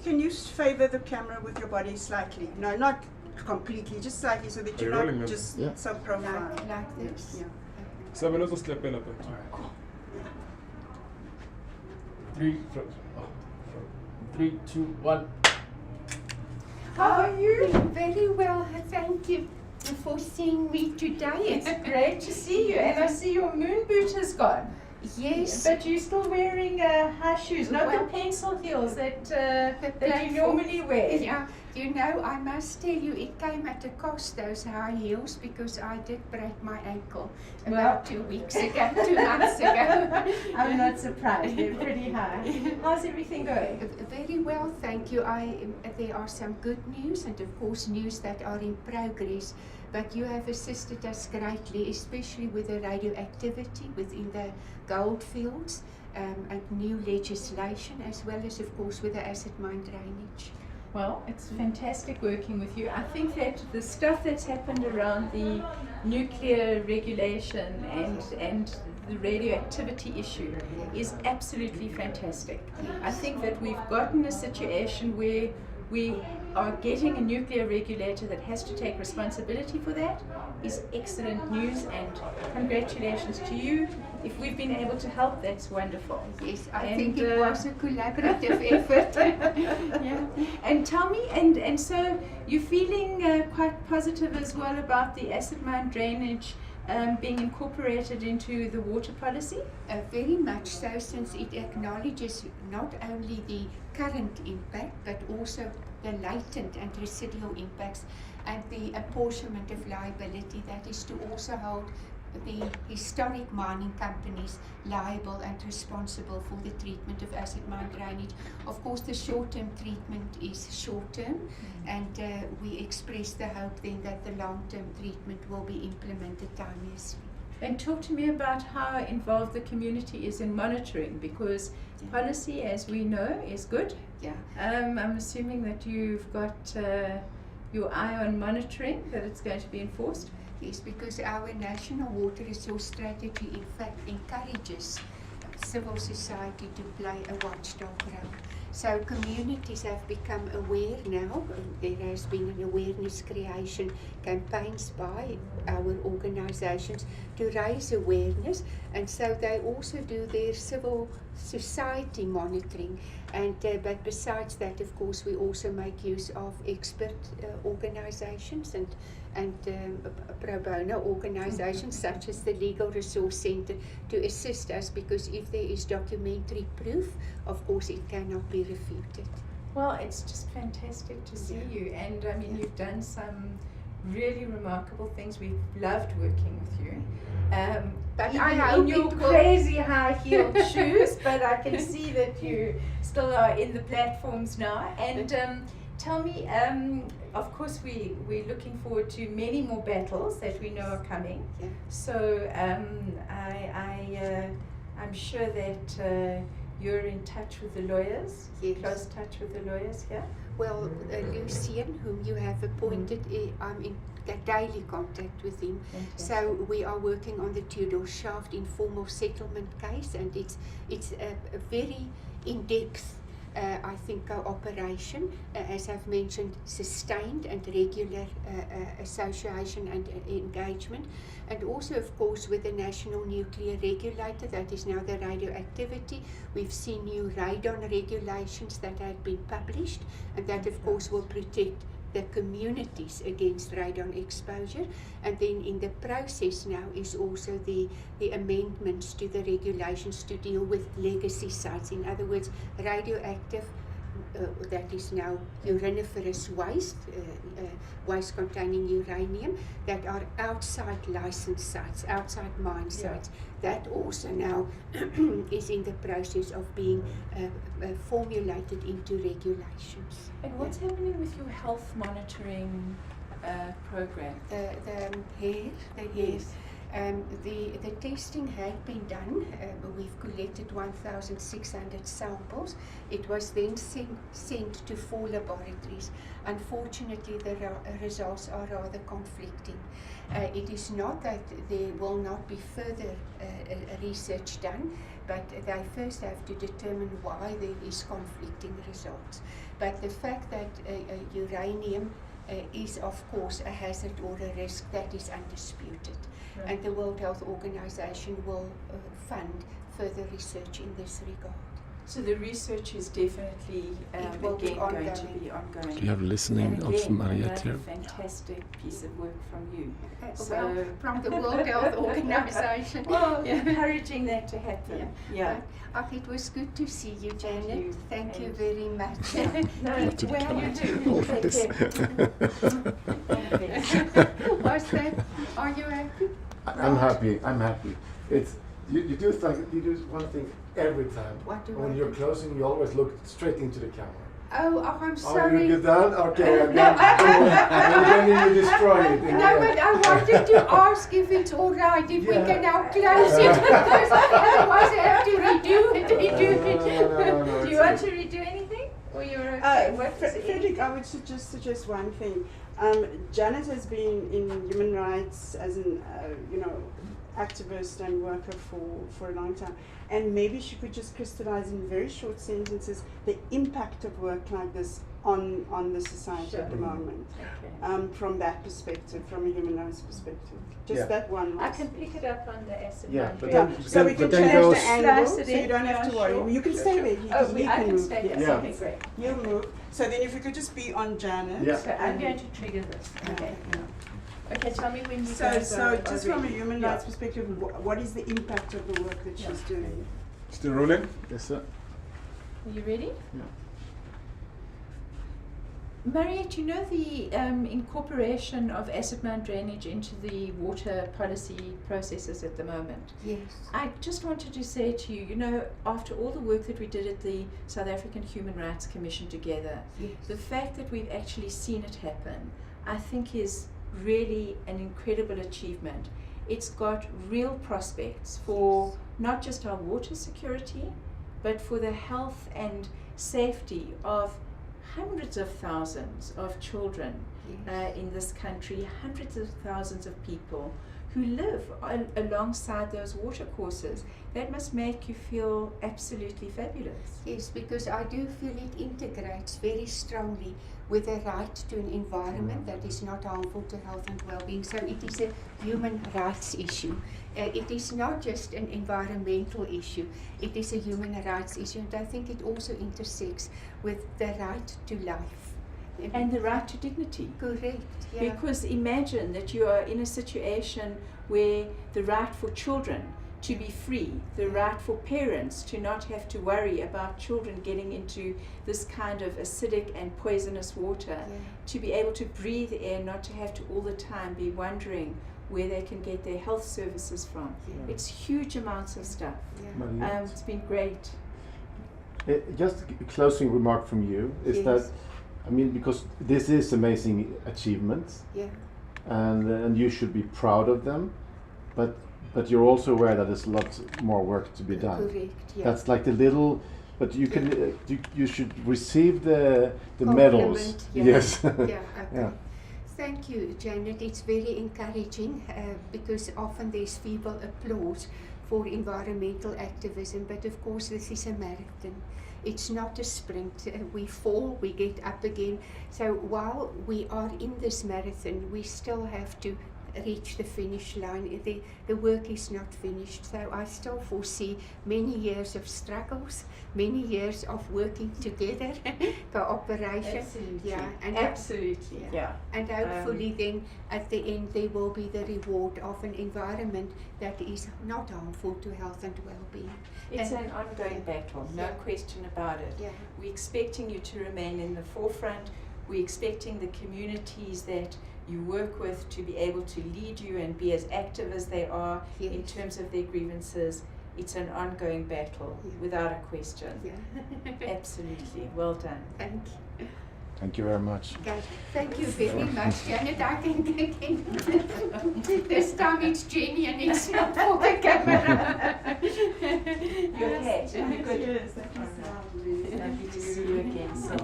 can you favor the camera with your body slightly? No, not completely, just slightly, so that you're rolling, not ma'am? just Yeah. sub-profile. Like this. Yeah. 7 minutes slip in. 3, 2, 1. How are you? Very well, thank you for seeing me today. It's great to see you, and I see your moon boot has gone. Yes. But you're still wearing high shoes, not Well, the pencil heels that you platform. normally wear. Yeah, you know, I must tell you, it came at a cost, those high heels, because I did break my ankle about 2 weeks ago, 2 months ago. I'm not surprised, they're pretty high. How's everything going? Very well, thank you. There are some good news and of course news that are in progress, but you have assisted us greatly, especially with the radioactivity within the gold fields and new legislation, as well as of course with the acid mine drainage. Well, it's fantastic working with you. I think that the stuff that's happened around the nuclear regulation and the radioactivity issue is absolutely fantastic. I think that we've gotten a situation where we are getting a nuclear regulator that has to take responsibility for that is excellent news, and congratulations to you. If we've been able to help, that's wonderful. Yes, I think it was a collaborative effort. Yeah. And tell me, and so you're feeling quite positive as well about the acid mine drainage being incorporated into the water policy? Very much so, since it acknowledges not only the current impact, but also the latent and residual impacts, and the apportionment of liability that is to also hold the historic mining companies liable and responsible for the treatment of acid mine drainage. Of course, the short-term treatment is short-term, and we express the hope then that the long-term treatment will be implemented timelessly. And talk to me about how involved the community is in monitoring, because policy, as we know, is good. Yeah. I'm assuming that you've got your eye on monitoring, that it's going to be enforced. Yes, because our national water resource strategy in fact encourages civil society to play a watchdog role. So communities have become aware now. There has been an awareness creation campaigns by our organizations to raise awareness, and so they also do their civil society monitoring. And but besides that, of course, we also make use of expert organizations and pro bono organizations such as the Legal Resource Center to assist us, because if there is documentary proof, of course it cannot be refuted. Well, it's just fantastic to see you, and I mean, you've done some really remarkable things. We've loved working with you. But even I hope in your it will- crazy high-heeled shoes, but I can see that you still are in the platforms now. And tell me, of course, we're looking forward to many more battles that we know are coming. Yeah. So I'm sure that you're in touch with the lawyers, Yes. close touch with the lawyers here. Well, Lucien, whom you have appointed, I'm in daily contact with him. So we are working on the Tudor Shaft informal settlement case, and it's a very in-depth, I think, cooperation, as I've mentioned, sustained and regular association and engagement, and also, of course, with the National Nuclear Regulator, that is now the radioactivity. We've seen new radon regulations that have been published, and that, of course, will protect the communities against radon exposure. And then in the process now is also the amendments to the regulations to deal with legacy sites. In other words, radioactive, that is now uraniferous waste, waste containing uranium, that are outside licensed sites, outside mine sites. That also now is in the process of being formulated into regulations. And what's happening with your health monitoring program? The testing had been done. We've collected 1,600 samples. It was then sent to 4 laboratories. Unfortunately, the results are rather conflicting. It is not that there will not be further research done, but they first have to determine why there is conflicting results. But the fact that uranium is of course a hazard or a risk, that is undisputed. Right. And the World Health Organization will fund further research in this regard. So the research is definitely It will be again going to ongoing. be ongoing. Do you have listening And of again, Mariette here? another fantastic piece of work from you. So- Well, from the World Health Organization. Well, Yeah. encouraging that to happen. Yeah. But, it was good to see you, Janet. you. Thank you And- very much. No, Not to the well, camera. you do. All Take this. care. Was that? Are you happy? I'm happy. I'm happy. It's you do one thing every time. What do When I you're do? closing, you always look straight into the camera. Oh, I'm Oh, sorry. you get done? Okay, I'm done. And then you destroy it. in the No, end. but I wanted to ask if it's all right, if we Yeah. can now close it, because otherwise I have to redo it. No, Do you want to redo anything? Or you're okay? What is it? Frederick, I would suggest one thing. Janet has been in human rights as an activist and worker for a long time, and maybe she could just crystallize in very short sentences the impact of work like this on the society at the moment, Okay. from that perspective, from a human rights perspective. Just Yeah. that one. I can pick it up on the acid Yeah, bound but Yeah, range. so we but can then change goes- the angle, Slice so it you in, don't have yeah, to worry. sure. You can stay there. He Oh, I can move. stay there. Yes. Okay, great. You move. So then if we could just be on Janet. Yeah. So I'm going to trigger this. Okay. Okay, tell me when you So guys are just from a ready. human Yeah. rights perspective, what is the impact of the work that she's doing? Still rolling? Yes, sir. Are you ready? Yeah. Mariette, you know the incorporation of acid mine drainage into the water policy processes at the moment? Yes. I just wanted to say to you, you know, after all the work that we did at the South African Human Rights Commission together, Yes. the fact that we've actually seen it happen, I think is really an incredible achievement. It's got real prospects for not just our water security, but for the health and safety of hundreds of thousands of children in this country, hundreds of thousands of people who live alongside those water courses. That must make you feel absolutely fabulous. Yes, because I do feel it integrates very strongly with the right to an environment that is not harmful to health and well-being. So it is a human rights issue. It is not just an environmental issue, it is a human rights issue, and I think it also intersects with the right to life. And the right to dignity. Correct, yeah. Because imagine that you are in a situation where the right for children to be free, the right for parents to not have to worry about children getting into this kind of acidic and poisonous water, to be able to breathe air, not to have to all the time be wondering where they can get their health services from. Yeah. It's huge amounts of stuff. Yeah. It's been great. Just a closing remark from you is Yes. that, I mean, because this is amazing achievements, Yeah. and you should be proud of them, but you're also aware that there's a lot more work to be done. Correct, yeah. That's like the little, but you can you should receive the medals. Compliment, yeah. Yes. Yeah, okay. Yeah. Thank you, Janet. It's very encouraging because often there's feeble applause for environmental activism, but of course this is a marathon. It's not a sprint. We fall, we get up again. So while we are in this marathon, we still have to reach the finish line. The work is not finished, so I still foresee many years of struggles, many years of working together, cooperation. Absolutely. Yeah, and Absolutely. Yeah. and hopefully then at the end there will be the reward of an environment that is not harmful to health and well-being. It's And- an ongoing battle, no Yeah. question about it. Yeah. We're expecting you to remain in the forefront. We're expecting the communities that you work with to be able to lead you and be as active as they are in Yes. terms of their grievances. It's an ongoing battle, Yeah. without a question. Yeah. Absolutely. Well done. Thank you. Thank you very much. Okay. Thank you very much, Janet. I can this time it's Jenny and it's not for the camera. You're okay. Yes, Good. yes, that is lovely. Lovely to see you again. So.